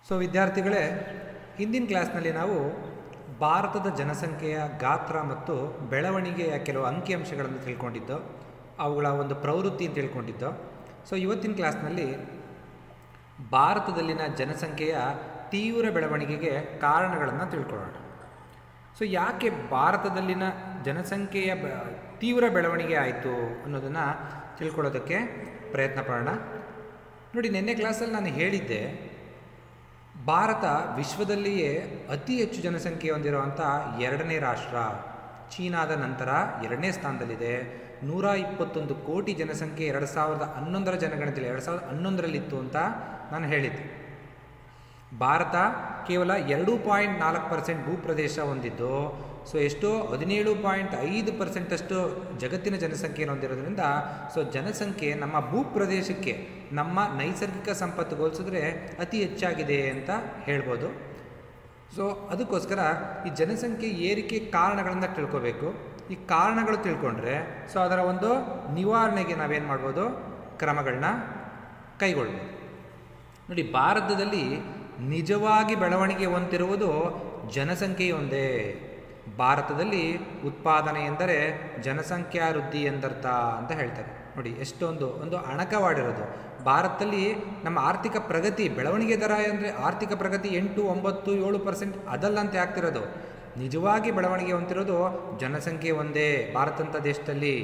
So ವಿದ್ಯಾರ್ಥಿಗಳೇ, ಹಿಂದಿನ ಕ್ಲಾಸ್ನಲ್ಲಿ ನಾವು ಭಾರತದ ಜನಸಂಖ್ಯೆಯ ಗಾತ್ರ ಮತ್ತು ಬೆಳವಣಿಗೆಯ ಕೆಲವು ಅಂಕಿಅಂಶಗಳನ್ನು ತಿಳ್ಕೊಂಡಿದ್ದೋ, ಅವುಗಳ ಒಂದು ಪ್ರವೃತ್ತಿ ಅಂತ ತಿಳ್ಕೊಂಡಿದ್ದೋ. ಸೊ ಇವತ್ತಿನ ಕ್ಲಾಸ್ನಲ್ಲಿ ಭಾರತದಲ್ಲಿನ ಜನಸಂಖ್ಯೆಯ ತೀವ್ರ ಬೆಳವಣಿಗೆಗೆ ಕಾರಣಗಳನ್ನು ತಿಳ್ಕೊಳ್ಳೋಣ. ಸೊ ಯಾಕೆ ಭಾರತದಲ್ಲಿನ ಜನಸಂಖ್ಯೆಯ ತೀವ್ರ ಬೆಳವಣಿಗೆ ಆಯಿತು ಅನ್ನೋದನ್ನು ತಿಳ್ಕೊಳ್ಳೋದಕ್ಕೆ ಪ್ರಯತ್ನ ಪಡೋಣ. ನೋಡಿ, ನಿನ್ನೆ ಕ್ಲಾಸಲ್ಲಿ ನಾನು ಹೇಳಿದ್ದೆ, ಭಾರತ ವಿಶ್ವದಲ್ಲಿಯೇ ಅತಿ ಹೆಚ್ಚು ಜನಸಂಖ್ಯೆ ಹೊಂದಿರುವಂಥ ಎರಡನೇ ರಾಷ್ಟ್ರ. ಚೀನಾದ ನಂತರ ಎರಡನೇ ಸ್ಥಾನದಲ್ಲಿದೆ. 121 ಕೋಟಿ ಜನಸಂಖ್ಯೆ 2011 ಜನಗಣತಿಯಲ್ಲಿ 2011ರಲ್ಲಿತ್ತು ಅಂತ ನಾನು ಹೇಳಿದ್ದೆ. ಭಾರತ ಕೇವಲ 2.4% ಭೂಪ್ರದೇಶ ಹೊಂದಿದ್ದು, ಸೊ ಎಷ್ಟೋ 17.5% ಅಷ್ಟು ಜಗತ್ತಿನ ಜನಸಂಖ್ಯೆಯನ್ನು ಹೊಂದಿರೋದ್ರಿಂದ ಸೊ ಜನಸಂಖ್ಯೆ ನಮ್ಮ ಭೂಪ್ರದೇಶಕ್ಕೆ ನಮ್ಮ ನೈಸರ್ಗಿಕ ಸಂಪತ್ತು ಹೋಲಿಸಿದ್ರೆ ಅತಿ ಹೆಚ್ಚಾಗಿದೆ ಅಂತ ಹೇಳ್ಬೋದು. ಸೊ ಅದಕ್ಕೋಸ್ಕರ ಈ ಜನಸಂಖ್ಯೆ ಏರಿಕೆ ಕಾರಣಗಳನ್ನು ತಿಳ್ಕೋಬೇಕು. ಈ ಕಾರಣಗಳು ತಿಳ್ಕೊಂಡ್ರೆ ಸೊ ಅದರ ಒಂದು ನಿವಾರಣೆಗೆ ನಾವೇನು ಮಾಡ್ಬೋದು, ಕ್ರಮಗಳನ್ನ ಕೈಗೊಳ್ಬೋದು. ನೋಡಿ, ಭಾರತದಲ್ಲಿ ನಿಜವಾಗಿ ಬೆಳವಣಿಗೆ ಹೊಂದಿರುವುದು ಜನಸಂಖ್ಯೆಯೊಂದೇ. ಭಾರತದಲ್ಲಿ ಉತ್ಪಾದನೆ ಎಂದರೆ ಜನಸಂಖ್ಯಾ ವೃದ್ಧಿ ಎಂದರ್ಥ ಅಂತ ಹೇಳ್ತಾರೆ. ನೋಡಿ, ಎಷ್ಟೊಂದು ಒಂದು ಅಣಕವಾಡಿರೋದು. ಭಾರತದಲ್ಲಿ ನಮ್ಮ ಆರ್ಥಿಕ ಪ್ರಗತಿ, ಬೆಳವಣಿಗೆ ದರ ಅಂದರೆ ಆರ್ಥಿಕ ಪ್ರಗತಿ 8, 9, 7% ಅದಲ್ಲಂತೆ ಆಗ್ತಿರೋದು. ನಿಜವಾಗಿ ಬೆಳವಣಿಗೆ ಹೊಂದಿರೋದು ಜನಸಂಖ್ಯೆ ಒಂದೇ ಭಾರತ ದೇಶದಲ್ಲಿ.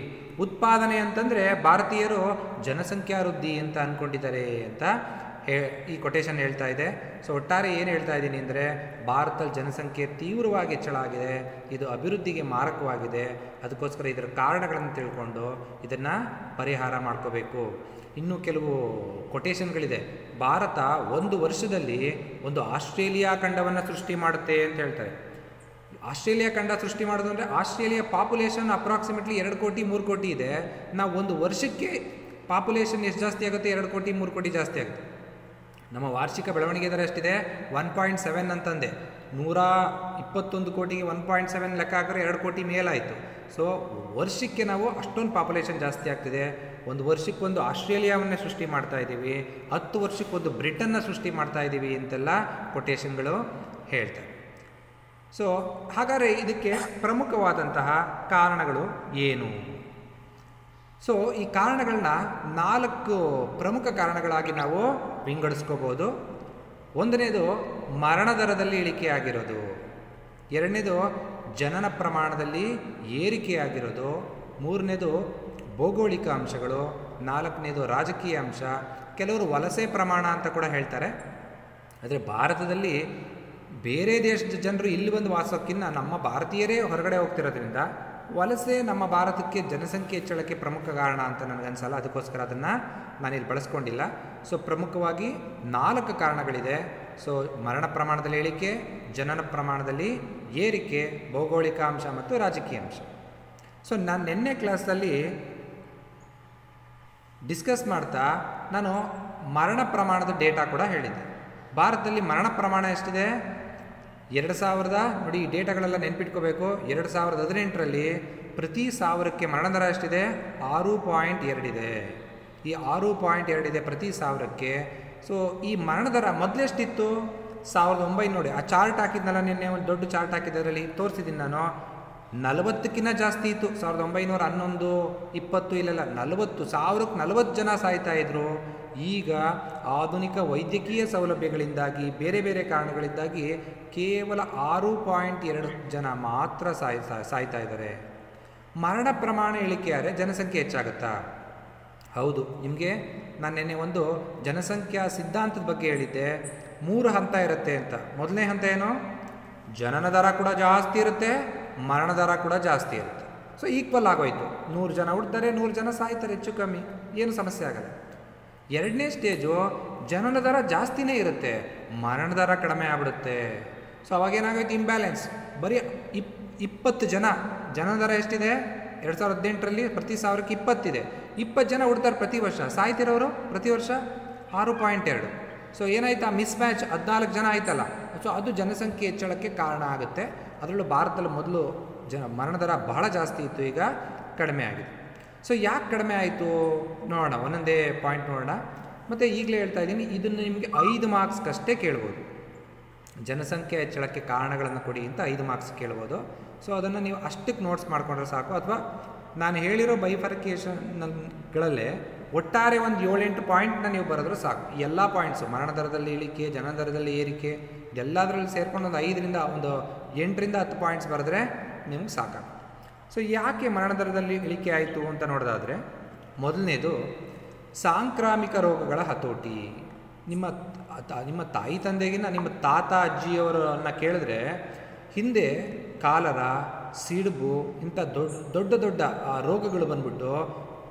ಉತ್ಪಾದನೆ ಅಂತಂದರೆ ಭಾರತೀಯರು ಜನಸಂಖ್ಯಾ ವೃದ್ಧಿ ಅಂತ ಅಂದ್ಕೊಂಡಿದ್ದಾರೆ ಅಂತ ಈ ಕೊಟೇಶನ್ ಹೇಳ್ತಾ ಇದೆ. ಸೊ ಒಟ್ಟಾರೆ ಏನು ಹೇಳ್ತಾ ಇದ್ದೀನಿ ಅಂದರೆ, ಭಾರತದಲ್ಲಿ ಜನಸಂಖ್ಯೆ ತೀವ್ರವಾಗಿ ಹೆಚ್ಚಳ ಆಗಿದೆ. ಇದು ಅಭಿವೃದ್ಧಿಗೆ ಮಾರಕವಾಗಿದೆ. ಅದಕ್ಕೋಸ್ಕರ ಇದರ ಕಾರಣಗಳನ್ನು ತಿಳ್ಕೊಂಡು ಇದನ್ನು ಪರಿಹಾರ ಮಾಡ್ಕೋಬೇಕು. ಇನ್ನೂ ಕೆಲವು ಕೊಟೇಶನ್ಗಳಿದೆ. ಭಾರತ ಒಂದು ವರ್ಷದಲ್ಲಿ ಒಂದು ಆಸ್ಟ್ರೇಲಿಯಾ ಖಂಡವನ್ನು ಸೃಷ್ಟಿ ಮಾಡುತ್ತೆ ಅಂತ ಹೇಳ್ತಾರೆ. ಆಸ್ಟ್ರೇಲಿಯಾ ಖಂಡ ಸೃಷ್ಟಿ ಮಾಡೋದು ಅಂದರೆ ಆಸ್ಟ್ರೇಲಿಯಾ ಪಾಪ್ಯುಲೇಷನ್ ಅಪ್ರಾಕ್ಸಿಮೇಟ್ಲಿ 2 ಕೋಟಿ 3 ಕೋಟಿ ಇದೆ. ನಾವು ಒಂದು ವರ್ಷಕ್ಕೆ ಪಾಪ್ಯುಲೇಷನ್ ಎಷ್ಟು ಜಾಸ್ತಿ ಆಗುತ್ತೆ, 2 ಕೋಟಿ 3 ಕೋಟಿ ಜಾಸ್ತಿ ಆಗುತ್ತೆ. ನಮ್ಮ ವಾರ್ಷಿಕ ಬೆಳವಣಿಗೆ ದರ ಎಷ್ಟಿದೆ, 1.7 ಅಂತಂದೆ. 121 ಕೋಟಿಗೆ 1.7 ಲೆಕ್ಕ ಹಾಕಿದ್ರೆ 2 ಕೋಟಿ ಮೇಲಾಯಿತು. ಸೊ ವರ್ಷಕ್ಕೆ ನಾವು ಅಷ್ಟೊಂದು ಪಾಪ್ಯುಲೇಷನ್ ಜಾಸ್ತಿ ಆಗ್ತಿದೆ. ಒಂದು ವರ್ಷಕ್ಕೊಂದು ಆಸ್ಟ್ರೇಲಿಯಾವನ್ನೇ ಸೃಷ್ಟಿ ಮಾಡ್ತಾ ಇದ್ದೀವಿ, 10 ವರ್ಷಕ್ಕೊಂದು ಬ್ರಿಟನ್ನ ಸೃಷ್ಟಿ ಮಾಡ್ತಾ ಇದ್ದೀವಿ ಅಂತೆಲ್ಲ ಕೊಟೇಶನ್ಗಳು ಹೇಳ್ತಾರೆ. ಸೊ ಹಾಗಾದರೆ ಇದಕ್ಕೆ ಪ್ರಮುಖವಾದಂತಹ ಕಾರಣಗಳು ಏನು? ಸೊ ಈ ಕಾರಣಗಳನ್ನ 4 ಪ್ರಮುಖ ಕಾರಣಗಳಾಗಿ ನಾವು ವಿಂಗಡಿಸ್ಕೋಬೋದು. ಒಂದನೇದು ಮರಣ ದರದಲ್ಲಿ ಇಳಿಕೆಯಾಗಿರೋದು, ಎರಡನೇದು ಜನನ ಪ್ರಮಾಣದಲ್ಲಿ ಏರಿಕೆಯಾಗಿರೋದು, ಮೂರನೇದು ಭೌಗೋಳಿಕ ಅಂಶಗಳು, ನಾಲ್ಕನೇದು ರಾಜಕೀಯ ಅಂಶ. ಕೆಲವರು ವಲಸೆ ಪ್ರಮಾಣ ಅಂತ ಕೂಡ ಹೇಳ್ತಾರೆ. ಆದರೆ ಭಾರತದಲ್ಲಿ ಬೇರೆ ದೇಶದ ಜನರು ಇಲ್ಲಿ ಬಂದು ವಾಸಕ್ಕಿಂತ ನಮ್ಮ ಭಾರತೀಯರೇ ಹೊರಗಡೆ ಹೋಗ್ತಿರೋದ್ರಿಂದ ವಲಸೆ ನಮ್ಮ ಭಾರತಕ್ಕೆ ಜನಸಂಖ್ಯೆ ಹೆಚ್ಚಳಕ್ಕೆ ಪ್ರಮುಖ ಕಾರಣ ಅಂತ ನನಗನ್ಸಲ್ಲ. ಅದಕ್ಕೋಸ್ಕರ ಅದನ್ನು ನಾನಿಲ್ಲಿ ಬಳಸ್ಕೊಂಡಿಲ್ಲ. ಸೊ ಪ್ರಮುಖವಾಗಿ 4 ಕಾರಣಗಳಿದೆ. ಸೊ ಮರಣ ಪ್ರಮಾಣದಲ್ಲಿ ಇಳಿಕೆ, ಜನನ ಪ್ರಮಾಣದಲ್ಲಿ ಏರಿಕೆ, ಭೌಗೋಳಿಕ ಅಂಶ ಮತ್ತು ರಾಜಕೀಯ ಅಂಶ. ಸೊ ನಾನು ನಿನ್ನೆ ಕ್ಲಾಸಲ್ಲಿ ಡಿಸ್ಕಸ್ ಮಾಡ್ತಾ ನಾನು ಮರಣ ಪ್ರಮಾಣದ ಡೇಟಾ ಕೂಡ ಹೇಳಿದ್ದೆ. ಭಾರತದಲ್ಲಿ ಮರಣ ಪ್ರಮಾಣ ಎಷ್ಟಿದೆ, 2000 ನೋಡಿ, ಈ ಡೇಟಾಗಳೆಲ್ಲ ನೆನ್ಪಿಟ್ಕೋಬೇಕು. 2018ರಲ್ಲಿ ಪ್ರತಿ 1000ಕ್ಕೆ ಮರಣ ದರ ಎಷ್ಟಿದೆ, 6.2 ಇದೆ. ಈ 6.2 ಇದೆ ಪ್ರತಿ 1000ಕ್ಕೆ. ಸೊ ಈ ಮರಣ ದರ ಮೊದಲೆಷ್ಟಿತ್ತು, 1900 ನೋಡಿ, ಆ ಚಾರ್ಟ್ ಹಾಕಿದ್ನಲ್ಲ ನಿನ್ನೆ, ಒಂದು ದೊಡ್ಡ ಚಾರ್ಟ್ ಹಾಕಿದ್ದರಲ್ಲಿ ತೋರಿಸಿದ್ದೀನಿ ನಾನು. 40ಕ್ಕಿಂತ ಜಾಸ್ತಿ ಇತ್ತು. 1911, 20 ಇಲ್ಲೆಲ್ಲ 40, 1000ಕ್ಕೆ 40 ಜನ ಸಾಯ್ತಾ ಇದ್ರು. ಈಗ ಆಧುನಿಕ ವೈದ್ಯಕೀಯ ಸೌಲಭ್ಯಗಳಿಂದಾಗಿ ಬೇರೆ ಬೇರೆ ಕಾರಣಗಳಿಂದಾಗಿ ಕೇವಲ 6.2 ಜನ ಮಾತ್ರ ಸಾಯ್ತಾ ಇದ್ದಾರೆ. ಮರಣ ಪ್ರಮಾಣ ಇಳಿಕೆಯಾದರೆ ಜನಸಂಖ್ಯೆ ಹೆಚ್ಚಾಗುತ್ತಾ? ಹೌದು. ನಿಮಗೆ ನಾನು ನಿನ್ನೆ ಒಂದು ಜನಸಂಖ್ಯಾ ಸಿದ್ಧಾಂತದ ಬಗ್ಗೆ ಹೇಳಿದ್ದೆ. 3 ಹಂತ ಇರುತ್ತೆ ಅಂತ. ಮೊದಲನೇ ಹಂತ ಏನು, ಜನನ ದರ ಕೂಡ ಜಾಸ್ತಿ ಇರುತ್ತೆ, ಮರಣ ದರ ಕೂಡ ಜಾಸ್ತಿ ಇರುತ್ತೆ. ಸೊ ಈಕ್ವಲ್ ಆಗೋಯ್ತು. 100 ಜನ ಹುಡ್ತಾರೆ, 100 ಜನ ಸಾಯ್ತಾರೆ, ಹೆಚ್ಚು ಕಮ್ಮಿ, ಏನು ಸಮಸ್ಯೆ ಆಗಲ್ಲ. ಎರಡನೇ ಸ್ಟೇಜು, ಜನನ ದರ ಜಾಸ್ತಿನೇ ಇರುತ್ತೆ, ಮರಣ ದರ ಕಡಿಮೆ ಆಗ್ಬಿಡುತ್ತೆ. ಸೊ ಅವಾಗೇನಾಗೋಯ್ತು, ಇಂಬ್ಯಾಲೆನ್ಸ್. ಬರೀ 20 ಜನ, ಜನನ ದರ ಎಷ್ಟಿದೆ 2018ರಲ್ಲಿ ಪ್ರತಿ 1000ಕ್ಕೆ 20 ಇದೆ. 20 ಜನ ಹುಡ್ತಾರೆ ಪ್ರತಿ ವರ್ಷ, ಸಾಯ್ತಿರೋರು ಪ್ರತಿ ವರ್ಷ 6.2. ಸೊ ಏನಾಯ್ತು, ಆ ಮಿಸ್ ಮ್ಯಾಚ್ 14 ಜನ ಆಯ್ತಲ್ಲ. ಸೊ ಅದು ಜನಸಂಖ್ಯೆ ಹೆಚ್ಚಳಕ್ಕೆ ಕಾರಣ ಆಗುತ್ತೆ. ಅದರಲ್ಲೂ ಭಾರತದಲ್ಲಿ ಮೊದಲು ಮರಣ ದರ ಬಹಳ ಜಾಸ್ತಿ ಇತ್ತು, ಈಗ ಕಡಿಮೆ ಆಗಿದೆ. ಸೊ ಯಾಕೆ ಕಡಿಮೆ ಆಯಿತು ನೋಡೋಣ, ಒಂದೊಂದೇ ಪಾಯಿಂಟ್ ನೋಡೋಣ. ಮತ್ತು ಈಗಲೇ ಹೇಳ್ತಾ ಇದ್ದೀನಿ, ಇದನ್ನು ನಿಮಗೆ 5 ಮಾರ್ಕ್ಸ್ಗಷ್ಟೇ ಕೇಳ್ಬೋದು. ಜನಸಂಖ್ಯೆ ಹೆಚ್ಚಳಕ್ಕೆ ಕಾರಣಗಳನ್ನು ಕೊಡಿ ಅಂತ 5 ಮಾರ್ಕ್ಸ್ ಕೇಳ್ಬೋದು. ಸೊ ಅದನ್ನು ನೀವು ಅಷ್ಟಕ್ಕೆ ನೋಟ್ಸ್ ಮಾಡಿಕೊಂಡ್ರೆ ಸಾಕು. ಅಥವಾ ನಾನು ಹೇಳಿರೋ ಬೈಫರ್ಕೇಷನ್ಗಳಲ್ಲೇ ಒಟ್ಟಾರೆ ಒಂದು 7-8 ಪಾಯಿಂಟ್ನ ನೀವು ಬರೆದ್ರೂ ಸಾಕು. ಎಲ್ಲ ಪಾಯಿಂಟ್ಸು, ಮರಣ ದರದಲ್ಲಿ ಇಳಿಕೆ, ಜನದರದಲ್ಲಿ ಏರಿಕೆ, ಎಲ್ಲದರಲ್ಲಿ ಸೇರ್ಕೊಂಡು ಒಂದು 5ರಿಂದ ಒಂದು 8ರಿಂದ 10 ಪಾಯಿಂಟ್ಸ್ ಬರೆದ್ರೆ ನಿಮ್ಗೆ ಸಾಕು. ಸೊ ಯಾಕೆ ಮರಣ ದರದಲ್ಲಿ ಇಳಿಕೆ ಆಯಿತು ಅಂತ ನೋಡೋದಾದರೆ, ಮೊದಲನೇದು ಸಾಂಕ್ರಾಮಿಕ ರೋಗಗಳ ಹತೋಟಿ. ನಿಮ್ಮ ತಾಯಿ ತಂದೆಗಿನ್ನ ನಿಮ್ಮ ತಾತ ಅಜ್ಜಿಯವರನ್ನ ಕೇಳಿದ್ರೆ ಹಿಂದೆ ಕಾಲರ, ಸಿಡುಬು ಇಂಥ ದೊಡ್ಡ ದೊಡ್ಡ ರೋಗಗಳು ಬಂದ್ಬಿಟ್ಟು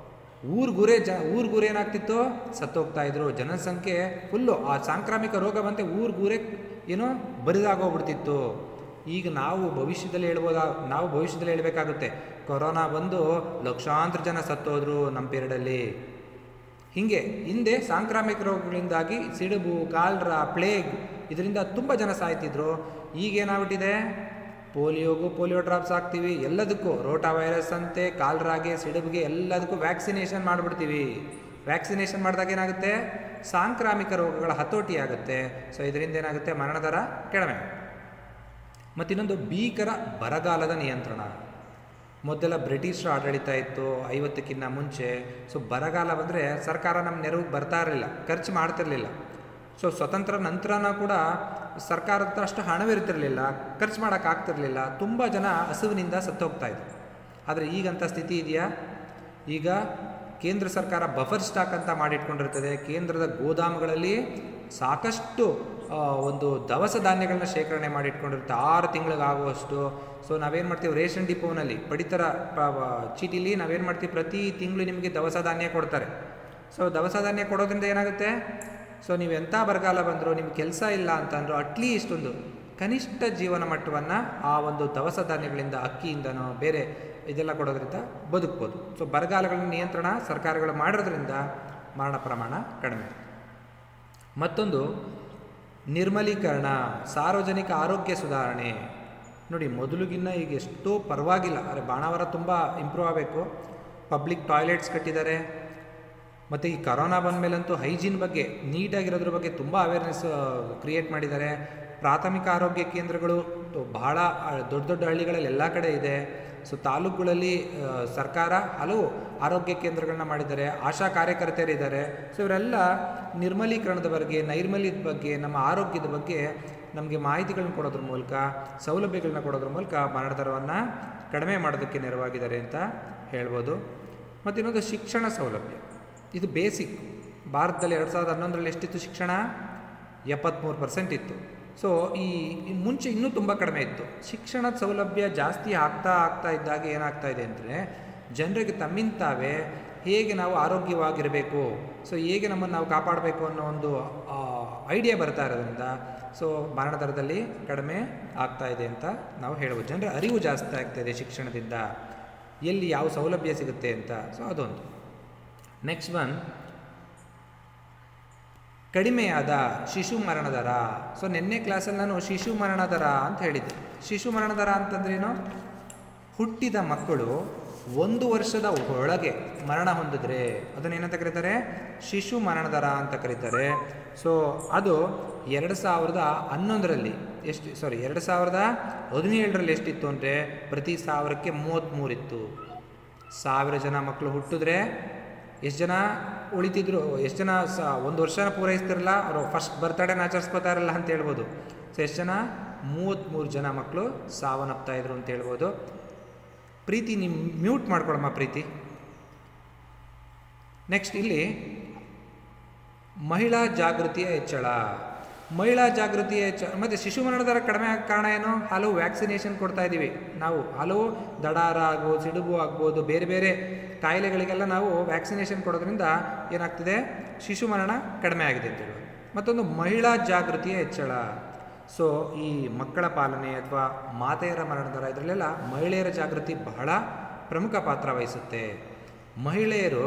ಊರ್ಗೂರೇ ಏನಾಗ್ತಿತ್ತು, ಸತ್ತೋಗ್ತಾಯಿದ್ರು. ಜನಸಂಖ್ಯೆ ಫುಲ್ಲು ಆ ಸಾಂಕ್ರಾಮಿಕ ರೋಗ ಬಂತೆ ಊರ್ಗೂರೇ ಏನೋ ಬರಿದಾಗೋಗ್ಬಿಡ್ತಿತ್ತು. ಈಗ ನಾವು ಭವಿಷ್ಯದಲ್ಲಿ ಹೇಳಬೇಕಾಗುತ್ತೆ, ಕೊರೋನಾ ಬಂದು ಲಕ್ಷಾಂತರ ಜನ ಸತ್ತೋದ್ರು ನಮ್ಮ ಪೀರಿಯಡಲ್ಲಿ. ಹೀಗೆ ಹಿಂದೆ ಸಾಂಕ್ರಾಮಿಕ ರೋಗಗಳಿಂದಾಗಿ ಸಿಡುಬು, ಕಾಲ್ರಾ, ಪ್ಲೇಗ್ ಇದರಿಂದ ತುಂಬ ಜನ ಸಾಯ್ತಿದ್ರು. ಈಗೇನಾಗ್ಬಿಟ್ಟಿದೆ, ಪೋಲಿಯೋ ಡ್ರಾಪ್ಸ್ ಹಾಕ್ತೀವಿ, ಎಲ್ಲದಕ್ಕೂ ರೋಟಾ ವೈರಸ್ ಅಂತೆ, ಕಾಲ್ರಾಗೆ, ಸಿಡುಬಿಗೆ ಎಲ್ಲದಕ್ಕೂ ವ್ಯಾಕ್ಸಿನೇಷನ್ ಮಾಡಿಬಿಡ್ತೀವಿ. ವ್ಯಾಕ್ಸಿನೇಷನ್ ಮಾಡಿದಾಗ ಏನಾಗುತ್ತೆ, ಸಾಂಕ್ರಾಮಿಕ ರೋಗಗಳ ಹತೋಟಿ ಆಗುತ್ತೆ. ಸೊ ಇದರಿಂದ ಏನಾಗುತ್ತೆ, ಮರಣ ದರ ಕಡಿಮೆ. ಮತ್ತಿನ್ನೊಂದು ಭೀಕರ ಬರಗಾಲದ ನಿಯಂತ್ರಣ. ಮೊದಲೆಲ್ಲ ಬ್ರಿಟಿಷರ ಆಡಳಿತ ಇತ್ತು 50ಕ್ಕಿಂತ ಮುಂಚೆ. ಸೊ ಬರಗಾಲ ಬಂದರೆ ಸರ್ಕಾರ ನಮ್ಮ ನೆರವಿಗೆ ಬರ್ತಾ ಇರಲಿಲ್ಲ, ಖರ್ಚು ಮಾಡ್ತಿರಲಿಲ್ಲ. ಸೊ ಸ್ವತಂತ್ರ ನಂತರನೂ ಕೂಡ ಸರ್ಕಾರದ ಹತ್ರ ಅಷ್ಟು ಹಣವಿರ್ತಿರಲಿಲ್ಲ, ಖರ್ಚು ಮಾಡೋಕ್ಕಾಗ್ತಿರ್ಲಿಲ್ಲ. ತುಂಬ ಜನ ಹಸುವಿನಿಂದ ಸತ್ತೋಗ್ತಾಯಿದ್ರು. ಆದರೆ ಈಗಂಥ ಸ್ಥಿತಿ ಇದೆಯಾ? ಈಗ ಕೇಂದ್ರ ಸರ್ಕಾರ ಬಫರ್ ಸ್ಟಾಕ್ ಅಂತ ಮಾಡಿಟ್ಕೊಂಡಿರ್ತದೆ. ಕೇಂದ್ರದ ಗೋದಾಮುಗಳಲ್ಲಿ ಸಾಕಷ್ಟು ಒಂದು ದವಸ ಧಾನ್ಯಗಳನ್ನ ಶೇಖರಣೆ ಮಾಡಿಟ್ಕೊಂಡಿರುತ್ತೆ 6 ತಿಂಗಳಿಗಾಗುವಷ್ಟು. ಸೊ ನಾವೇನು ಮಾಡ್ತೀವಿ, ರೇಷನ್ ಡಿಪೋನಲ್ಲಿ ಪಡಿತರ ಚೀಟಿಲಿ ನಾವೇನು ಮಾಡ್ತೀವಿ, ಪ್ರತಿ ತಿಂಗಳು ನಿಮಗೆ ದವಸ ಧಾನ್ಯ ಕೊಡ್ತಾರೆ. ಸೊ ದವಸ ಧಾನ್ಯ ಕೊಡೋದ್ರಿಂದ ಏನಾಗುತ್ತೆ, ಸೊ ನೀವು ಎಂಥ ಬರಗಾಲ ಬಂದರೂ, ನಿಮ್ಗೆ ಕೆಲಸ ಇಲ್ಲ ಅಂತಂದರೂ ಅಟ್ಲೀಸ್ಟ್ ಒಂದು ಕನಿಷ್ಠ ಜೀವನ ಮಟ್ಟವನ್ನು ಆ ಒಂದು ದವಸ ಧಾನ್ಯಗಳಿಂದ, ಅಕ್ಕಿಯಿಂದನೋ ಬೇರೆ ಇದೆಲ್ಲ ಕೊಡೋದ್ರಿಂದ ಬದುಕ್ಬೋದು. ಸೊ ಬರಗಾಲಗಳ ನಿಯಂತ್ರಣ ಸರ್ಕಾರಗಳು ಮಾಡೋದ್ರಿಂದ ಮರಣ ಪ್ರಮಾಣ ಕಡಿಮೆ. ಮತ್ತೊಂದು ನಿರ್ಮಲೀಕರಣ, ಸಾರ್ವಜನಿಕ ಆರೋಗ್ಯ ಸುಧಾರಣೆ. ನೋಡಿ, ಮೊದಲಿಗಿನ್ನ ಈಗ ಎಷ್ಟೋ ಪರವಾಗಿಲ್ಲ. ಆದರೆ ಬಾಣಾವರ ತುಂಬ ಇಂಪ್ರೂವ್ ಆಗಬೇಕು. ಪಬ್ಲಿಕ್ ಟಾಯ್ಲೆಟ್ಸ್ ಕಟ್ಟಿದ್ದಾರೆ. ಮತ್ತು ಈ ಕರೋನಾ ಬಂದ ಮೇಲಂತೂ ಹೈಜೀನ್ ಬಗ್ಗೆ, ನೀಟಾಗಿರೋದ್ರ ಬಗ್ಗೆ ತುಂಬ ಅವೇರ್ನೆಸ್ ಕ್ರಿಯೇಟ್ ಮಾಡಿದ್ದಾರೆ. ಪ್ರಾಥಮಿಕ ಆರೋಗ್ಯ ಕೇಂದ್ರಗಳು ಬಹಳ ದೊಡ್ಡ ದೊಡ್ಡ ಹಳ್ಳಿಗಳಲ್ಲಿ ಎಲ್ಲ ಕಡೆ ಇದೆ. ಸೊ ತಾಲೂಕುಗಳಲ್ಲಿ ಸರ್ಕಾರ ಹಲವು ಆರೋಗ್ಯ ಕೇಂದ್ರಗಳನ್ನ ಮಾಡಿದ್ದಾರೆ. ಆಶಾ ಕಾರ್ಯಕರ್ತೆಯರಿದ್ದಾರೆ. ಸೊ ಇವರೆಲ್ಲ ನಿರ್ಮಲೀಕರಣದ ಬಗ್ಗೆ, ನೈರ್ಮಲ್ಯದ ಬಗ್ಗೆ, ನಮ್ಮ ಆರೋಗ್ಯದ ಬಗ್ಗೆ ನಮಗೆ ಮಾಹಿತಿಗಳನ್ನ ಕೊಡೋದ್ರ ಮೂಲಕ, ಸೌಲಭ್ಯಗಳನ್ನ ಕೊಡೋದ್ರ ಮೂಲಕ ಮರಣ ದರವನ್ನು ಕಡಿಮೆ ಮಾಡೋದಕ್ಕೆ ನೆರವಾಗಿದ್ದಾರೆ ಅಂತ ಹೇಳ್ಬೋದು. ಮತ್ತು ಇನ್ನೊಂದು ಶಿಕ್ಷಣ ಸೌಲಭ್ಯ. ಇದು ಬೇಸಿಕ್. ಭಾರತದಲ್ಲಿ 2011ರಲ್ಲಿ ಎಷ್ಟಿತ್ತು ಶಿಕ್ಷಣ? 73% ಇತ್ತು. ಸೊ ಈ ಮುಂಚೆ ಇನ್ನೂ ತುಂಬ ಕಡಿಮೆ ಇತ್ತು. ಶಿಕ್ಷಣದ ಸೌಲಭ್ಯ ಜಾಸ್ತಿ ಆಗ್ತಾ ಇದ್ದಾಗ ಏನಾಗ್ತಾ ಇದೆ ಅಂದರೆ, ಜನರಿಗೆ ತಮ್ಮಿಂತಾವೇ ಹೇಗೆ ನಾವು ಆರೋಗ್ಯವಾಗಿರಬೇಕು, ಸೊ ಹೇಗೆ ನಮ್ಮನ್ನು ನಾವು ಕಾಪಾಡಬೇಕು ಅನ್ನೋ ಒಂದು ಐಡಿಯಾ ಬರ್ತಾ ಇರೋದ್ರಿಂದ ಸೊ ಮರಣ ದರದಲ್ಲಿ ಕಡಿಮೆ ಆಗ್ತಾ ಇದೆ ಅಂತ ನಾವು ಹೇಳ್ಬೋದು. ಜನರ ಅರಿವು ಜಾಸ್ತಿ ಆಗ್ತಾಯಿದೆ ಶಿಕ್ಷಣದಿಂದ, ಎಲ್ಲಿ ಯಾವ ಸೌಲಭ್ಯ ಸಿಗುತ್ತೆ ಅಂತ. ಸೊ ಅದೊಂದು. ನೆಕ್ಸ್ಟ್ ಒನ್, ಕಡಿಮೆಯಾದ ಶಿಶು ಮರಣ ದರ. ಸೊ ನಿನ್ನೆ ಕ್ಲಾಸಲ್ಲಿ ನಾನು ಶಿಶು ಮರಣ ದರ ಅಂತ ಹೇಳಿದ್ದೆ. ಶಿಶು ಮರಣ ದರ ಅಂತಂದ್ರೇನು? ಹುಟ್ಟಿದ ಮಕ್ಕಳು 1 ವರ್ಷದ ಒಳಗೆ ಮರಣ ಹೊಂದಿದ್ರೆ ಅದನ್ನೇನಂತ ಕರೀತಾರೆ? ಶಿಶು ಮರಣ ದರ ಅಂತ ಕರೀತಾರೆ. ಸೊ ಅದು 2011ರಲ್ಲಿ 2017ರಲ್ಲಿ ಎಷ್ಟಿತ್ತು ಅಂದರೆ, ಪ್ರತಿ 1000ಕ್ಕೆ 33 ಇತ್ತು. 1000 ಜನ ಮಕ್ಕಳು ಹುಟ್ಟಿದ್ರೆ ಎಷ್ಟು ಜನ ಉಳಿತಿದ್ರು? ಎಷ್ಟು ಜನ 1 ವರ್ಷನ ಪೂರೈಸ್ತಿರಲ್ಲ, ಅವರು ಫಸ್ಟ್ ಬರ್ತ್ಡೇನ ಆಚರಿಸ್ಕೋತಾ ಇರಲ್ಲ ಅಂತ ಹೇಳ್ಬೋದು. ಸೊ ಎಷ್ಟು ಜನ? 33 ಜನ ಮಕ್ಕಳು ಸಾವನ್ನಪ್ತಾಯಿದ್ರು ಅಂತ ಹೇಳ್ಬೋದು. ಪ್ರೀತಿ, ನೀವು ಮ್ಯೂಟ್ ಮಾಡ್ಕೊಳಮ್ಮ ಪ್ರೀತಿ. ನೆಕ್ಸ್ಟ್ ಇಲ್ಲಿ ಮಹಿಳಾ ಜಾಗೃತಿಯ ಹೆಚ್ಚಳ. ಮಹಿಳಾ ಜಾಗೃತಿಯ ಮತ್ತು ಶಿಶು ಮರಣ ದರ ಕಡಿಮೆ ಆಗ ಕಾರಣ ಏನು? ಹಲವು ವ್ಯಾಕ್ಸಿನೇಷನ್ ಕೊಡ್ತಾ ಇದ್ದೀವಿ ನಾವು. ಹಲವು ದಡಾರ ಆಗ್ಬೋದು, ಸಿಡುಬು ಆಗ್ಬೋದು, ಬೇರೆ ಬೇರೆ ಕಾಯಿಲೆಗಳಿಗೆಲ್ಲ ನಾವು ವ್ಯಾಕ್ಸಿನೇಷನ್ ಕೊಡೋದ್ರಿಂದ ಏನಾಗ್ತಿದೆ? ಶಿಶು ಮರಣ ಕಡಿಮೆ ಆಗಿದೆ ಅಂತ ಹೇಳೋದು. ಮತ್ತೊಂದು ಮಹಿಳಾ ಜಾಗೃತಿಯ ಹೆಚ್ಚಳ. ಸೊ ಈ ಮಕ್ಕಳ ಪಾಲನೆ ಅಥವಾ ಮಾತೆಯರ ಮರಣ ದರ, ಇದರಲ್ಲೆಲ್ಲ ಮಹಿಳೆಯರ ಜಾಗೃತಿ ಬಹಳ ಪ್ರಮುಖ ಪಾತ್ರ ವಹಿಸುತ್ತೆ. ಮಹಿಳೆಯರು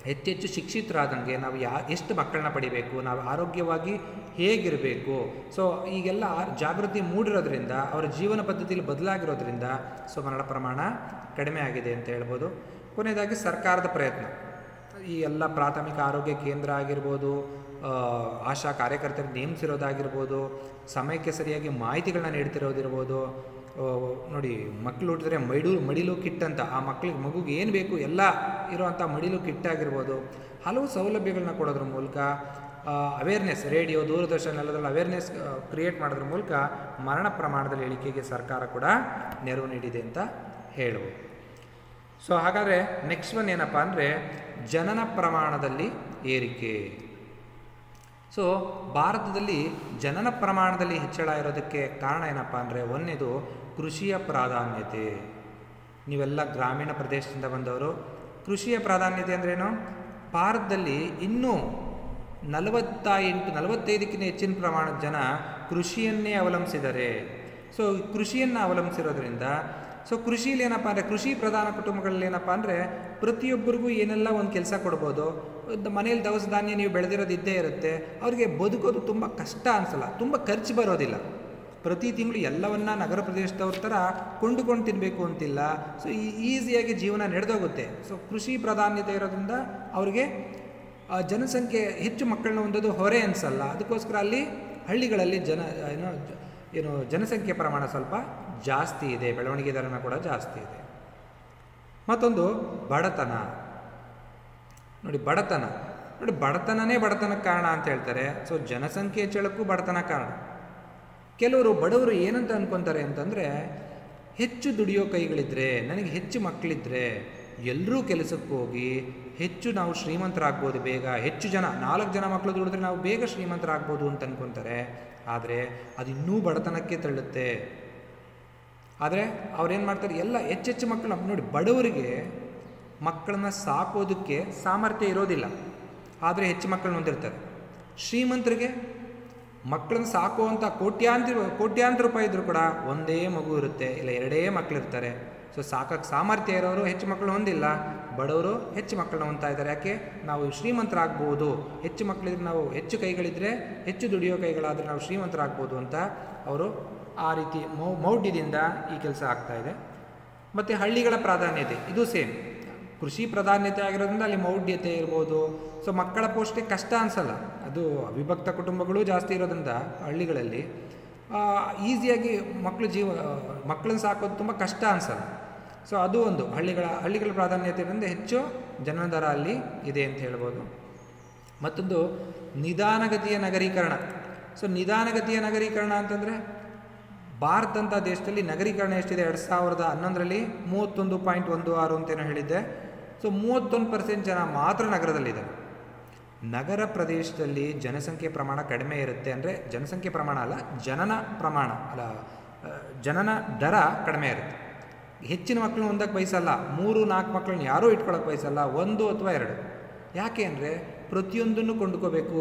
ಹೆಚ್ಚೆಚ್ಚು ಶಿಕ್ಷಿತರಾದಂಗೆ ನಾವು ಎಷ್ಟು ಮಕ್ಕಳನ್ನ ಪಡಿಬೇಕು, ನಾವು ಆರೋಗ್ಯವಾಗಿ ಹೇಗಿರಬೇಕು, ಸೊ ಈಗೆಲ್ಲ ಜಾಗೃತಿ ಮೂಡಿರೋದ್ರಿಂದ, ಅವರ ಜೀವನ ಪದ್ಧತಿಯಲ್ಲಿ ಬದಲಾಗಿರೋದ್ರಿಂದ ಸೊ ಮರಣ ಪ್ರಮಾಣ ಕಡಿಮೆ ಆಗಿದೆ ಅಂತ ಹೇಳ್ಬೋದು. ಕೊನೆಯದಾಗಿ ಸರ್ಕಾರದ ಪ್ರಯತ್ನ. ಈ ಎಲ್ಲ ಪ್ರಾಥಮಿಕ ಆರೋಗ್ಯ ಕೇಂದ್ರ ಆಗಿರ್ಬೋದು, ಆಶಾ ಕಾರ್ಯಕರ್ತರು ನೇಮಿಸಿರೋದಾಗಿರ್ಬೋದು, ಸಮಯಕ್ಕೆ ಸರಿಯಾಗಿ ಮಾಹಿತಿಗಳನ್ನ ನೀಡ್ತಿರೋದಿರ್ಬೋದು. ನೋಡಿ, ಮಕ್ಕಳು ಹುಟ್ಟಿದ್ರೆ ಮಡಿಲು ಕಿಟ್ ಅಂತ, ಆ ಮಗುಗೆ ಏನು ಬೇಕು ಎಲ್ಲ ಇರೋವಂಥ ಮಡಿಲು ಕಿಟ್ ಆಗಿರ್ಬೋದು. ಹಲವು ಸೌಲಭ್ಯಗಳನ್ನ ಕೊಡೋದ್ರ ಮೂಲಕ ಅವೇರ್ನೆಸ್, ರೇಡಿಯೋ, ದೂರದರ್ಶನ ಎಲ್ಲದರಲ್ಲಿ ಅವೇರ್ನೆಸ್ ಕ್ರಿಯೇಟ್ ಮಾಡೋದ್ರ ಮೂಲಕ ಮರಣ ಪ್ರಮಾಣದಲ್ಲಿ ಇಳಿಕೆಗೆ ಸರ್ಕಾರ ಕೂಡ ನೆರವು ನೀಡಿದೆ ಅಂತ ಹೇಳ್ಬೋದು. ಸೊ ಹಾಗಾದರೆ ನೆಕ್ಸ್ಟ್ ಒನ್ ಏನಪ್ಪ ಅಂದರೆ ಜನನ ಪ್ರಮಾಣದಲ್ಲಿ ಏರಿಕೆ. ಸೊ ಭಾರತದಲ್ಲಿ ಜನನ ಪ್ರಮಾಣದಲ್ಲಿ ಹೆಚ್ಚಳ ಇರೋದಕ್ಕೆ ಕಾರಣ ಏನಪ್ಪ ಅಂದರೆ, ಒಂದನೇದು ಕೃಷಿಯ ಪ್ರಾಧಾನ್ಯತೆ. ನೀವೆಲ್ಲ ಗ್ರಾಮೀಣ ಪ್ರದೇಶದಿಂದ ಬಂದವರು. ಕೃಷಿಯ ಪ್ರಾಧಾನ್ಯತೆ ಅಂದ್ರೇನು? ಭಾರತದಲ್ಲಿ ಇನ್ನೂ 45ಕ್ಕಿಂತ ಹೆಚ್ಚಿನ ಪ್ರಮಾಣದ ಜನ ಕೃಷಿಯನ್ನೇ ಅವಲಂಬಿಸಿದ್ದಾರೆ. ಸೊ ಕೃಷಿಯನ್ನು ಅವಲಂಬಿಸಿರೋದ್ರಿಂದ, ಸೊ ಕೃಷಿಯಲ್ಲಿ ಏನಪ್ಪ ಅಂದರೆ, ಕೃಷಿ ಪ್ರಧಾನ ಕುಟುಂಬಗಳಲ್ಲಿ ಏನಪ್ಪ ಅಂದರೆ ಪ್ರತಿಯೊಬ್ಬರಿಗೂ ಏನೆಲ್ಲ ಒಂದು ಕೆಲಸ ಕೊಡ್ಬೋದು. ಮನೇಲಿ ದವಸ ಧಾನ್ಯ ನೀವು ಬೆಳೆದಿರೋದು ಇದ್ದೇ ಇರುತ್ತೆ. ಅವ್ರಿಗೆ ಬದುಕೋದು ತುಂಬ ಕಷ್ಟ ಅನಿಸಲ್ಲ, ತುಂಬ ಖರ್ಚು ಬರೋದಿಲ್ಲ. ಪ್ರತಿ ತಿಂಗಳು ಎಲ್ಲವನ್ನ ನಗರ ಪ್ರದೇಶದವ್ರ ಥರ ಕೊಂಡುಕೊಂಡು ತಿನ್ನಬೇಕು ಅಂತಿಲ್ಲ. ಸೊ ಈಸಿಯಾಗಿ ಜೀವನ ನಡೆದೋಗುತ್ತೆ. ಸೊ ಕೃಷಿ ಪ್ರಾಧಾನ್ಯತೆ ಇರೋದ್ರಿಂದ ಅವರಿಗೆ ಜನಸಂಖ್ಯೆ ಹೆಚ್ಚು ಮಕ್ಕಳನ್ನ ಹೊಂದೋದು ಹೊರೆ ಅನಿಸಲ್ಲ. ಅದಕ್ಕೋಸ್ಕರ ಅಲ್ಲಿ ಹಳ್ಳಿಗಳಲ್ಲಿ ಜನಸಂಖ್ಯೆ ಪ್ರಮಾಣ ಸ್ವಲ್ಪ ಜಾಸ್ತಿ ಇದೆ, ಬೆಳವಣಿಗೆ ದರನ ಕೂಡ ಜಾಸ್ತಿ ಇದೆ. ಮತ್ತೊಂದು ಬಡತನ. ನೋಡಿ, ಬಡತನನೇ ಬಡತನಕ್ಕೆ ಕಾರಣ ಅಂತ ಹೇಳ್ತಾರೆ. ಸೊ ಜನಸಂಖ್ಯೆ ಹೆಚ್ಚಳಕ್ಕೂ ಬಡತನ ಕಾರಣ. ಕೆಲವರು ಬಡವರು ಏನಂತ ಅನ್ಕೊತಾರೆ ಅಂತಂದರೆ, ಹೆಚ್ಚು ದುಡಿಯೋ ಕೈಗಳಿದ್ರೆ, ನನಗೆ ಹೆಚ್ಚು ಮಕ್ಕಳಿದ್ರೆ ಎಲ್ಲರೂ ಕೆಲಸಕ್ಕೆ ಹೋಗಿ ಹೆಚ್ಚು ನಾವು ಶ್ರೀಮಂತರಾಗ್ಬೋದು ಬೇಗ. ಹೆಚ್ಚು ಜನ, 4 ಜನ ಮಕ್ಕಳು ದುಡಿದ್ರೆ ನಾವು ಬೇಗ ಶ್ರೀಮಂತರಾಗ್ಬೋದು ಅಂತ ಅನ್ಕೊತಾರೆ. ಆದರೆ ಅದು ಇನ್ನೂ ಬಡತನಕ್ಕೆ ತಳ್ಳುತ್ತೆ. ಆದರೆ ಅವ್ರೇನು ಮಾಡ್ತಾರೆ, ಎಲ್ಲ ಹೆಚ್ಚೆಚ್ಚು ಮಕ್ಕಳನ್ನ ನೋಡಿ, ಬಡವರಿಗೆ ಮಕ್ಕಳನ್ನ ಸಾಕೋದಕ್ಕೆ ಸಾಮರ್ಥ್ಯ ಇರೋದಿಲ್ಲ, ಆದರೆ ಹೆಚ್ಚು ಮಕ್ಕಳನ್ನ ಹೊಂದಿರ್ತಾರೆ. ಶ್ರೀಮಂತರಿಗೆ ಮಕ್ಕಳನ್ನ ಸಾಕುವಂಥ ಕೋಟ್ಯಾಂತರ ರೂಪಾಯಿ ಇದ್ರೂ ಕೂಡ ಒಂದೇ ಮಗು ಇರುತ್ತೆ, ಇಲ್ಲ 2 ಮಕ್ಕಳಿರ್ತಾರೆ. ಸೊ ಸಾಕಕ್ಕೆ ಸಾಮರ್ಥ್ಯ ಇರೋರು ಹೆಚ್ಚು ಮಕ್ಕಳು ಹೊಂದಿಲ್ಲ, ಬಡವರು ಹೆಚ್ಚು ಮಕ್ಕಳನ್ನ ಹೊಂದ್ತಾ ಇದ್ದಾರೆ. ಯಾಕೆ? ನಾವು ಶ್ರೀಮಂತರಾಗ್ಬೋದು, ಹೆಚ್ಚು ಮಕ್ಕಳಿದ್ರೆ, ನಾವು ಹೆಚ್ಚು ಕೈಗಳಿದ್ರೆ, ಹೆಚ್ಚು ದುಡಿಯೋ ಕೈಗಳಾದರೆ ನಾವು ಶ್ರೀಮಂತರಾಗ್ಬೋದು ಅಂತ ಅವರು ಆ ರೀತಿ ಮೌಢ್ಯದಿಂದ ಈ ಕೆಲಸ ಆಗ್ತಾ ಇದೆ. ಮತ್ತು ಹಳ್ಳಿಗಳ ಪ್ರಾಧಾನ್ಯತೆ ಇದು ಸೇಮ್. ಕೃಷಿ ಪ್ರಾಧಾನ್ಯತೆ ಆಗಿರೋದ್ರಿಂದ ಅಲ್ಲಿ ಮೌಢ್ಯತೆ ಇರ್ಬೋದು. ಸೊ ಮಕ್ಕಳ ಪೋಷಣೆ ಕಷ್ಟ ಅನಿಸಲ್ಲ. ಅದು ಅವಿಭಕ್ತ ಕುಟುಂಬಗಳು ಜಾಸ್ತಿ ಇರೋದ್ರಿಂದ ಹಳ್ಳಿಗಳಲ್ಲಿ ಈಸಿಯಾಗಿ ಮಕ್ಕಳನ್ನ ಸಾಕೋದು ತುಂಬ ಕಷ್ಟ ಅನಿಸಲ್ಲ. ಸೊ ಅದು ಒಂದು ಹಳ್ಳಿಗಳ ಪ್ರಾಧಾನ್ಯತೆಯಿಂದ ಹೆಚ್ಚು ಜನನ ದರ ಅಲ್ಲಿ ಇದೆ ಅಂತ ಹೇಳ್ಬೋದು. ಮತ್ತೊಂದು ನಿಧಾನಗತಿಯ ನಗರೀಕರಣ. ಸೊ ನಿಧಾನಗತಿಯ ನಗರೀಕರಣ ಅಂತಂದರೆ, ಭಾರತದಂಥ ದೇಶದಲ್ಲಿ ನಗರೀಕರಣ ಎಷ್ಟಿದೆ? 2011ರಲ್ಲಿ 31.16 ಅಂತೇನೋ ಹೇಳಿದ್ದೆ. ಸೊ 31% ಜನ ಮಾತ್ರ ನಗರದಲ್ಲಿದ್ದಾರೆ. ನಗರ ಪ್ರದೇಶದಲ್ಲಿ ಜನಸಂಖ್ಯೆ ಪ್ರಮಾಣ ಕಡಿಮೆ ಇರುತ್ತೆ. ಅಂದರೆ ಜನಸಂಖ್ಯೆ ಪ್ರಮಾಣ ಅಲ್ಲ, ಜನನ ದರ ಕಡಿಮೆ ಇರುತ್ತೆ. ಹೆಚ್ಚಿನ ಮಕ್ಕಳನ್ನ ಹೊಂದಕ್ಕೆ ಬಯಸಲ್ಲ, 3-4 ಮಕ್ಕಳನ್ನ ಯಾರೂ ಇಟ್ಕೊಳ್ಳೋಕೆ ಬಯಸಲ್ಲ, 1 ಅಥವಾ 2. ಯಾಕೆ ಅಂದರೆ ಪ್ರತಿಯೊಂದನ್ನು ಕೊಂಡ್ಕೋಬೇಕು,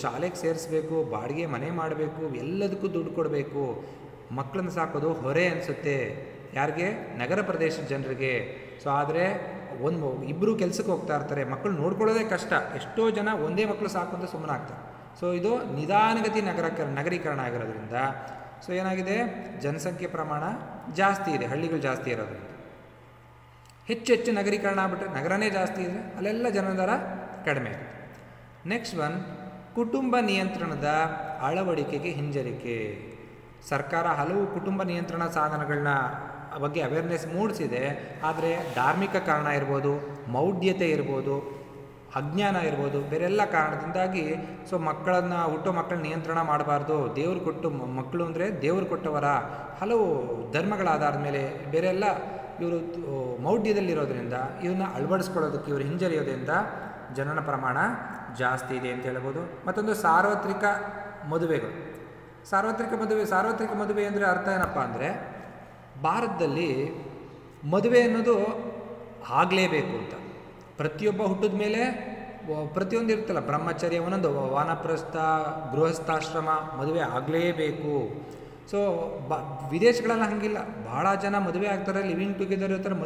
ಶಾಲೆಗೆ ಸೇರಿಸ್ಬೇಕು, ಬಾಡಿಗೆ ಮನೆ ಮಾಡಬೇಕು, ಎಲ್ಲದಕ್ಕೂ ದುಡ್ಡು ಕೊಡಬೇಕು. ಮಕ್ಕಳನ್ನ ಸಾಕೋದು ಹೊರೆ ಅನಿಸುತ್ತೆ ಯಾರಿಗೆ? ನಗರ ಪ್ರದೇಶದ ಜನರಿಗೆ. ಸೊ ಆದರೆ ಇಬ್ಬರು ಕೆಲಸಕ್ಕೆ ಹೋಗ್ತಾ ಇರ್ತಾರೆ, ಮಕ್ಕಳು ನೋಡ್ಕೊಳ್ಳೋದೇ ಕಷ್ಟ. ಎಷ್ಟೋ ಜನ ಒಂದೇ ಮಕ್ಕಳು ಸಾಕು ಅಂತ ಸುಮ್ಮನೆ ಆಗ್ತಾರೆ. ಸೊ ಇದು ನಿಧಾನಗತಿ ನಗರೀಕರಣ ಆಗಿರೋದ್ರಿಂದ ಸೊ ಏನಾಗಿದೆ, ಜನಸಂಖ್ಯೆ ಪ್ರಮಾಣ ಜಾಸ್ತಿ ಇದೆ, ಹಳ್ಳಿಗಳು ಜಾಸ್ತಿ ಇರೋದ್ರಿಂದ. ಹೆಚ್ಚು ನಗರೀಕರಣ ಆಗ್ಬಿಟ್ರೆ, ನಗರನೇ ಜಾಸ್ತಿ ಇದೆ, ಅಲ್ಲೆಲ್ಲ ಜನದರ ಕಡಿಮೆ ಇದೆ. ನೆಕ್ಸ್ಟ್ ಒನ್, ಕುಟುಂಬ ನಿಯಂತ್ರಣದ ಅಳವಡಿಕೆಗೆ ಹಿಂಜರಿಕೆ. ಸರ್ಕಾರ ಹಲವು ಕುಟುಂಬ ನಿಯಂತ್ರಣ ಸಾಧನಗಳನ್ನ ಬಗ್ಗೆ ಅವೇರ್ನೆಸ್ ಮೂಡಿಸಿದೆ. ಆದರೆ ಧಾರ್ಮಿಕ ಕಾರಣ ಇರ್ಬೋದು, ಮೌಢ್ಯತೆ ಇರ್ಬೋದು, ಅಜ್ಞಾನ ಇರ್ಬೋದು, ಬೇರೆಲ್ಲ ಕಾರಣದಿಂದಾಗಿ ಸೊ ಹುಟ್ಟೋ ಮಕ್ಕಳನ್ನ ನಿಯಂತ್ರಣ ಮಾಡಬಾರ್ದು. ದೇವ್ರು ಕೊಟ್ಟು ಮಕ್ಕಳು ಅಂದರೆ ದೇವ್ರು ಕೊಟ್ಟವರ, ಹಲವು ಧರ್ಮಗಳ ಆಧಾರದ ಮೇಲೆ ಬೇರೆಲ್ಲ ಇವರು ಮೌಢ್ಯದಲ್ಲಿರೋದ್ರಿಂದ ಇವನ್ನ ಅಳವಡಿಸ್ಕೊಳ್ಳೋದಕ್ಕೆ ಇವರು ಹಿಂಜರಿಯೋದ್ರಿಂದ ಜನನ ಪ್ರಮಾಣ ಜಾಸ್ತಿ ಇದೆ ಅಂತ ಹೇಳ್ಬೋದು. ಮತ್ತೊಂದು ಸಾರ್ವತ್ರಿಕ ಮದುವೆಗಳು. ಸಾರ್ವತ್ರಿಕ ಮದುವೆ ಅಂದರೆ ಅರ್ಥ ಏನಪ್ಪ ಅಂದರೆ, ಭಾರತದಲ್ಲಿ ಮದುವೆ ಅನ್ನೋದು ಆಗಲೇಬೇಕು ಅಂತ. ಪ್ರತಿಯೊಬ್ಬ ಹುಟ್ಟಿದ ಮೇಲೆ ಪ್ರತಿಯೊಂದು ಇರುತ್ತಲ್ಲ, ಬ್ರಹ್ಮಚರ್ಯ, ಒಂದೊಂದು ವಾನಪ್ರಸ್ಥ, ಗೃಹಸ್ಥಾಶ್ರಮ, ಮದುವೆ ಆಗಲೇಬೇಕು. ಸೊ ವಿದೇಶಗಳೆಲ್ಲ ಹಾಗಿಲ್ಲ, ಭಾಳ ಜನ ಮದುವೆ ಆಗ್ತಾರೆ, ಲಿವಿಂಗ್ ಟುಗೆದರ್ ಇರ್ತಾರೆ,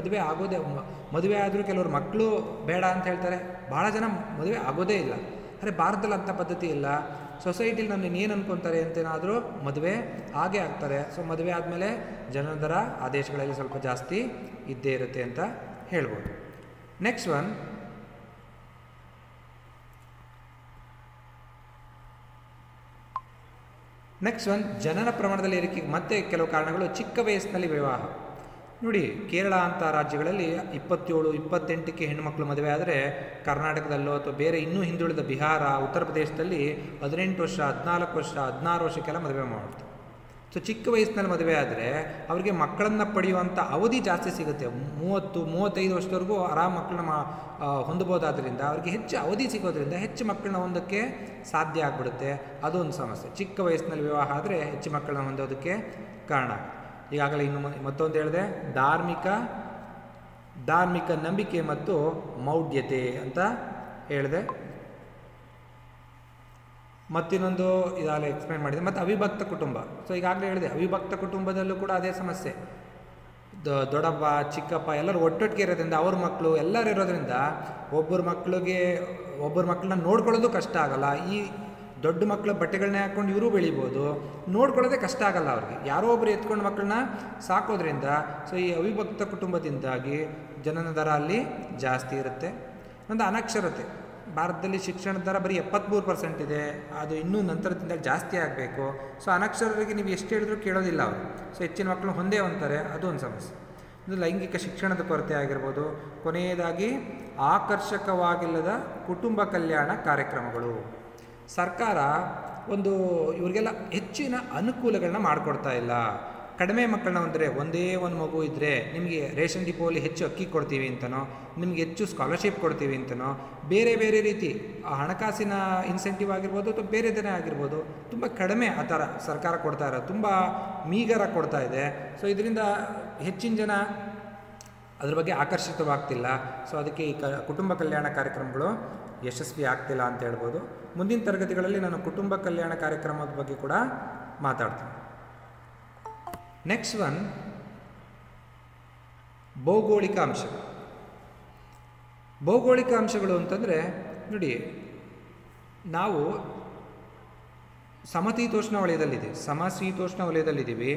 ಮದುವೆ ಆದರೂ ಕೆಲವರು ಮಕ್ಕಳು ಬೇಡ ಅಂತ ಹೇಳ್ತಾರೆ, ಭಾಳ ಜನ ಮದುವೆ ಆಗೋದೇ ಇಲ್ಲ. ಆದರೆ ಭಾರತದಲ್ಲಿ ಅಂಥ ಪದ್ಧತಿ ಇಲ್ಲ. ಸೊಸೈಟಿಲಿ ನಮ್ಮನ್ನು ಏನು ಅನ್ಕೊತಾರೆ ಅಂತೇನಾದರೂ ಮದುವೆ ಆಗೇ ಆಗ್ತಾರೆ. ಸೊ ಮದುವೆ ಆದಮೇಲೆ ಜನನ ದರ ಆ ದೇಶಗಳಲ್ಲಿ ಸ್ವಲ್ಪ ಜಾಸ್ತಿ ಇದ್ದೇ ಇರುತ್ತೆ ಅಂತ ಹೇಳ್ಬೋದು. ನೆಕ್ಸ್ಟ್ ಒನ್, ನೆಕ್ಸ್ಟ್ ಒನ್, ಜನನ ಪ್ರಮಾಣದಲ್ಲಿ ಏರಿಕೆಗೆ ಮತ್ತೆ ಕೆಲವು ಕಾರಣಗಳು. ಚಿಕ್ಕ ವಯಸ್ಸಿನಲ್ಲಿ ವಿವಾಹ. ನೋಡಿ, ಕೇರಳ ಅಂತ ರಾಜ್ಯಗಳಲ್ಲಿ 27, 28ಕ್ಕೆ ಹೆಣ್ಣುಮಕ್ಕಳು ಮದುವೆ ಆದರೆ, ಕರ್ನಾಟಕದಲ್ಲೋ ಅಥವಾ ಬೇರೆ ಇನ್ನೂ ಹಿಂದುಳಿದ ಬಿಹಾರ, ಉತ್ತರ ಪ್ರದೇಶದಲ್ಲಿ 18 ವರ್ಷ, 14 ವರ್ಷ, 16 ವರ್ಷಕ್ಕೆಲ್ಲ ಮದುವೆ ಮಾಡ್ತಾರೆ. ಸೊ ಚಿಕ್ಕ ವಯಸ್ಸಿನಲ್ಲಿ ಮದುವೆ ಆದರೆ ಅವರಿಗೆ ಮಕ್ಕಳನ್ನು ಪಡೆಯುವಂಥ ಅವಧಿ ಜಾಸ್ತಿ ಸಿಗುತ್ತೆ. 30-35 ವರ್ಷದವರೆಗೂ ಆರಾಮ ಮಕ್ಕಳನ್ನ ಹೊಂದಬೋದಾದ್ರಿಂದ ಅವ್ರಿಗೆ ಹೆಚ್ಚು ಅವಧಿ ಸಿಗೋದ್ರಿಂದ ಹೆಚ್ಚು ಮಕ್ಕಳನ್ನ ಹೊಂದೋಕ್ಕೆ ಸಾಧ್ಯ ಆಗಿಬಿಡುತ್ತೆ. ಅದೊಂದು ಸಮಸ್ಯೆ. ಚಿಕ್ಕ ವಯಸ್ಸಿನಲ್ಲಿ ವಿವಾಹ ಆದರೆ ಹೆಚ್ಚು ಮಕ್ಕಳನ್ನ ಹೊಂದೋದಕ್ಕೆ ಕಾರಣ. ಈಗಾಗಲೇ ಇನ್ನು ಮತ್ತೊಂದು ಹೇಳಿದೆ, ಧಾರ್ಮಿಕ ನಂಬಿಕೆ ಮತ್ತು ಮೌಢ್ಯತೆ ಅಂತ ಹೇಳಿದೆ. ಮತ್ತಿನ್ನೊಂದು ಇದಾಗಲೇ ಎಕ್ಸ್ಪ್ಲೈನ್ ಮಾಡಿದೆ. ಮತ್ತು ಅವಿಭಕ್ತ ಕುಟುಂಬ. ಸೊ ಈಗಾಗಲೇ ಹೇಳಿದೆ, ಅವಿಭಕ್ತ ಕುಟುಂಬದಲ್ಲೂ ಕೂಡ ಅದೇ ಸಮಸ್ಯೆ. ದೊಡ್ಡಪ್ಪ ಚಿಕ್ಕಪ್ಪ ಎಲ್ಲರೂ ಒಟ್ಟೊಟ್ಟಿಗೆ ಇರೋದ್ರಿಂದ ಅವ್ರ ಮಕ್ಕಳು ಎಲ್ಲರೂ ಇರೋದ್ರಿಂದ ಒಬ್ಬರ ಮಕ್ಕಳನ್ನ ನೋಡ್ಕೊಳ್ಳೋದು ಕಷ್ಟ ಆಗಲ್ಲ. ಈ ದೊಡ್ಡ ಮಕ್ಕಳು ಬಟ್ಟೆಗಳನ್ನೇ ಹಾಕ್ಕೊಂಡು ಇವರು ಬೆಳಿಬೋದು, ನೋಡ್ಕೊಳ್ಳೋದೇ ಕಷ್ಟ ಆಗಲ್ಲ ಅವ್ರಿಗೆ. ಯಾರೋ ಒಬ್ಬರು ಎತ್ಕೊಂಡು ಮಕ್ಕಳನ್ನ ಸಾಕೋದ್ರಿಂದ ಸೊ ಈ ಅವಿಭಕ್ತ ಕುಟುಂಬದಿಂದಾಗಿ ಜನನ ದರ ಅಲ್ಲಿ ಜಾಸ್ತಿ ಇರುತ್ತೆ. ಒಂದು ಅನಕ್ಷರತೆ. ಭಾರತದಲ್ಲಿ ಶಿಕ್ಷಣದ ದರ ಬರೀ 73% ಇದೆ. ಅದು ಇನ್ನೂ ನಂತರದಿಂದ ಜಾಸ್ತಿ ಆಗಬೇಕು. ಸೊ ಅನಕ್ಷರರಿಗೆ ನೀವು ಎಷ್ಟು ಹೇಳಿದ್ರೂ ಕೇಳೋದಿಲ್ಲ ಅವರು. ಸೊ ಹೆಚ್ಚಿನ ಮಕ್ಕಳು ಹೊಂದೇ ಅಂತಾರೆ. ಅದು ಒಂದು ಸಮಸ್ಯೆ. ಇದು ಲೈಂಗಿಕ ಶಿಕ್ಷಣದ ಕೊರತೆ ಆಗಿರ್ಬೋದು. ಕೊನೆಯದಾಗಿ ಆಕರ್ಷಕವಾಗಿಲ್ಲದ ಕುಟುಂಬ ಕಲ್ಯಾಣ ಕಾರ್ಯಕ್ರಮಗಳು. ಸರ್ಕಾರ ಇವ್ರಿಗೆಲ್ಲ ಹೆಚ್ಚಿನ ಅನುಕೂಲಗಳನ್ನ ಮಾಡಿಕೊಡ್ತಾ ಇಲ್ಲ. ಕಡಿಮೆ ಮಕ್ಕಳನ್ನ ಹೊಂದರೆ, ಒಂದೇ ಒಂದು ಮಗು ಇದ್ದರೆ ನಿಮಗೆ ರೇಷನ್ ಡಿಪೋಲಿ ಹೆಚ್ಚು ಅಕ್ಕಿ ಕೊಡ್ತೀವಿ ಅಂತನೋ, ನಿಮಗೆ ಹೆಚ್ಚು ಸ್ಕಾಲರ್ಶಿಪ್ ಕೊಡ್ತೀವಿ ಅಂತನೋ, ಬೇರೆ ಬೇರೆ ರೀತಿ ಹಣಕಾಸಿನ ಇನ್ಸೆಂಟಿವ್ ಆಗಿರ್ಬೋದು ಅಥವಾ ಬೇರೆದೇ ಆಗಿರ್ಬೋದು, ತುಂಬ ಕಡಿಮೆ ಆ ಥರ ಸರ್ಕಾರ ಕೊಡ್ತಾ ಇರೋದು, ತುಂಬ ಮೀಗರ ಕೊಡ್ತಾ ಇದೆ. ಸೊ ಇದರಿಂದ ಹೆಚ್ಚಿನ ಜನ ಅದ್ರ ಬಗ್ಗೆ ಆಕರ್ಷಿತವಾಗ್ತಿಲ್ಲ. ಸೊ ಅದಕ್ಕೆ ಈ ಕುಟುಂಬ ಕಲ್ಯಾಣ ಕಾರ್ಯಕ್ರಮಗಳು ಯಶಸ್ವಿ ಆಗ್ತಿಲ್ಲ ಅಂತ ಹೇಳ್ಬೋದು. ಮುಂದಿನ ತರಗತಿಗಳಲ್ಲಿ ನಾನು ಕುಟುಂಬ ಕಲ್ಯಾಣ ಕಾರ್ಯಕ್ರಮದ ಬಗ್ಗೆ ಕೂಡ ಮಾತಾಡ್ತೀನಿ. ನೆಕ್ಸ್ಟ್ ಒನ್, ಭೌಗೋಳಿಕ ಅಂಶಗಳು. ಭೌಗೋಳಿಕ ಅಂಶಗಳು ಅಂತಂದರೆ ನೋಡಿ, ನಾವು ಸಮಶೀತೋಷ್ಣ ವಲಯದಲ್ಲಿದ್ದೀವಿ.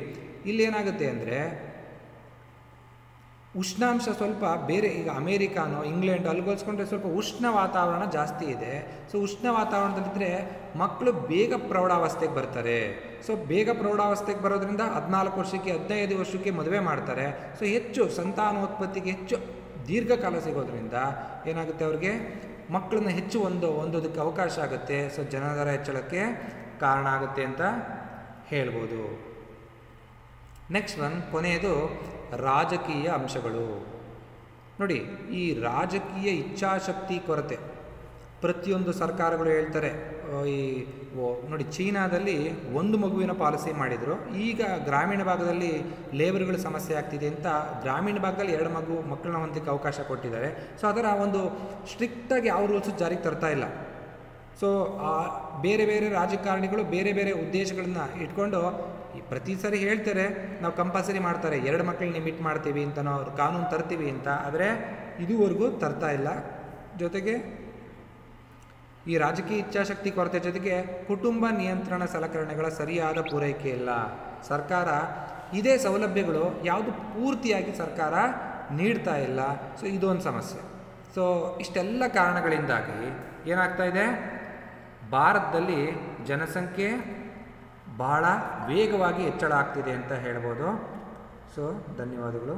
ಇಲ್ಲಿ ಏನಾಗುತ್ತೆ ಅಂದರೆ ಉಷ್ಣಾಂಶ ಸ್ವಲ್ಪ ಬೇರೆ. ಈಗ ಅಮೇರಿಕಾನೋ ಇಂಗ್ಲೆಂಡ್ ಅಲ್ಲಿಗೋಸ್ಕೊಂಡ್ರೆ ಸ್ವಲ್ಪ ಉಷ್ಣ ವಾತಾವರಣ ಜಾಸ್ತಿ ಇದೆ. ಸೊ ಉಷ್ಣ ವಾತಾವರಣದಲ್ಲಿದ್ದರೆ ಮಕ್ಕಳು ಬೇಗ ಪ್ರೌಢಾವಸ್ಥೆಗೆ ಬರ್ತಾರೆ. ಸೊ ಬೇಗ ಪ್ರೌಢಾವಸ್ಥೆಗೆ ಬರೋದ್ರಿಂದ 14 ವರ್ಷಕ್ಕೆ 15 ವರ್ಷಕ್ಕೆ ಮದುವೆ ಮಾಡ್ತಾರೆ. ಸೊ ಹೆಚ್ಚು ಸಂತಾನೋತ್ಪತ್ತಿಗೆ ಹೆಚ್ಚು ದೀರ್ಘಕಾಲ ಸಿಗೋದ್ರಿಂದ ಏನಾಗುತ್ತೆ, ಅವ್ರಿಗೆ ಮಕ್ಕಳನ್ನ ಹೆಚ್ಚು ಹೊಂದೋದಕ್ಕೆ ಅವಕಾಶ ಆಗುತ್ತೆ. ಸೊ ಜನದರ ಹೆಚ್ಚಳಕ್ಕೆ ಕಾರಣ ಆಗುತ್ತೆ ಅಂತ ಹೇಳ್ಬೋದು. ನೆಕ್ಸ್ಟ್ ಒನ್, ಕೊನೆಯದು ರಾಜಕೀಯ ಅಂಶಗಳು. ನೋಡಿ, ಈ ರಾಜಕೀಯ ಇಚ್ಛಾಶಕ್ತಿ ಕೊರತೆ ಪ್ರತಿಯೊಂದು ಸರ್ಕಾರಗಳು ಹೇಳ್ತಾರೆ. ನೋಡಿ, ಚೀನಾದಲ್ಲಿ 1 ಮಗುವಿನ ಪಾಲಿಸಿ ಮಾಡಿದರು. ಈಗ ಗ್ರಾಮೀಣ ಭಾಗದಲ್ಲಿ ಲೇಬರ್ಗಳ ಸಮಸ್ಯೆ ಆಗ್ತಿದೆ ಅಂತ ಗ್ರಾಮೀಣ ಭಾಗದಲ್ಲಿ 2 ಮಕ್ಕಳನ್ನ ಹೊಂದಕ್ಕೆ ಅವಕಾಶ ಕೊಟ್ಟಿದ್ದಾರೆ. ಸೊ ಅದರ ಒಂದು ಸ್ಟ್ರಿಕ್ಟಾಗಿ ಯಾವ ರೂಲ್ಸು ಜಾರಿಗೆ ತರ್ತಾ ಇಲ್ಲ. ಸೊ ಬೇರೆ ಬೇರೆ ರಾಜಕಾರಣಿಗಳು ಬೇರೆ ಬೇರೆ ಉದ್ದೇಶಗಳನ್ನ ಇಟ್ಕೊಂಡು ಪ್ರತಿ ಸರಿ ಹೇಳ್ತಾರೆ ನಾವು ಕಂಪಲ್ಸರಿ ಮಾಡ್ತಾರೆ, 2 ಮಕ್ಕಳನ್ನ ಲಿಮಿಟ್ ಮಾಡ್ತೀವಿ ಅಂತ, ನಾವು ಕಾನೂನು ತರ್ತೀವಿ ಅಂತ. ಆದರೆ ಇದುವರೆಗೂ ತರ್ತಾ ಇಲ್ಲ. ಜೊತೆಗೆ ಈ ರಾಜಕೀಯ ಇಚ್ಛಾಶಕ್ತಿ ಕೊರತೆ ಜೊತೆಗೆ ಕುಟುಂಬ ನಿಯಂತ್ರಣ ಸಲಕರಣೆಗಳ ಸರಿಯಾದ ಪೂರೈಕೆ ಇಲ್ಲ. ಸರ್ಕಾರ ಇದೇ ಸೌಲಭ್ಯಗಳು ಯಾವುದು ಪೂರ್ತಿಯಾಗಿ ಸರ್ಕಾರ ನೀಡ್ತಾ ಇಲ್ಲ. ಸೊ ಇದೊಂದು ಸಮಸ್ಯೆ. ಸೊ ಇಷ್ಟೆಲ್ಲ ಕಾರಣಗಳಿಂದಾಗಿ ಏನಾಗ್ತಾ ಇದೆ, ಭಾರತದಲ್ಲಿ ಜನಸಂಖ್ಯೆ ಬಹಳ ವೇಗವಾಗಿ ಹೆಚ್ಚಳ ಆಗ್ತಿದೆ ಅಂತ ಹೇಳ್ಬೋದು. ಸೊ ಧನ್ಯವಾದಗಳು.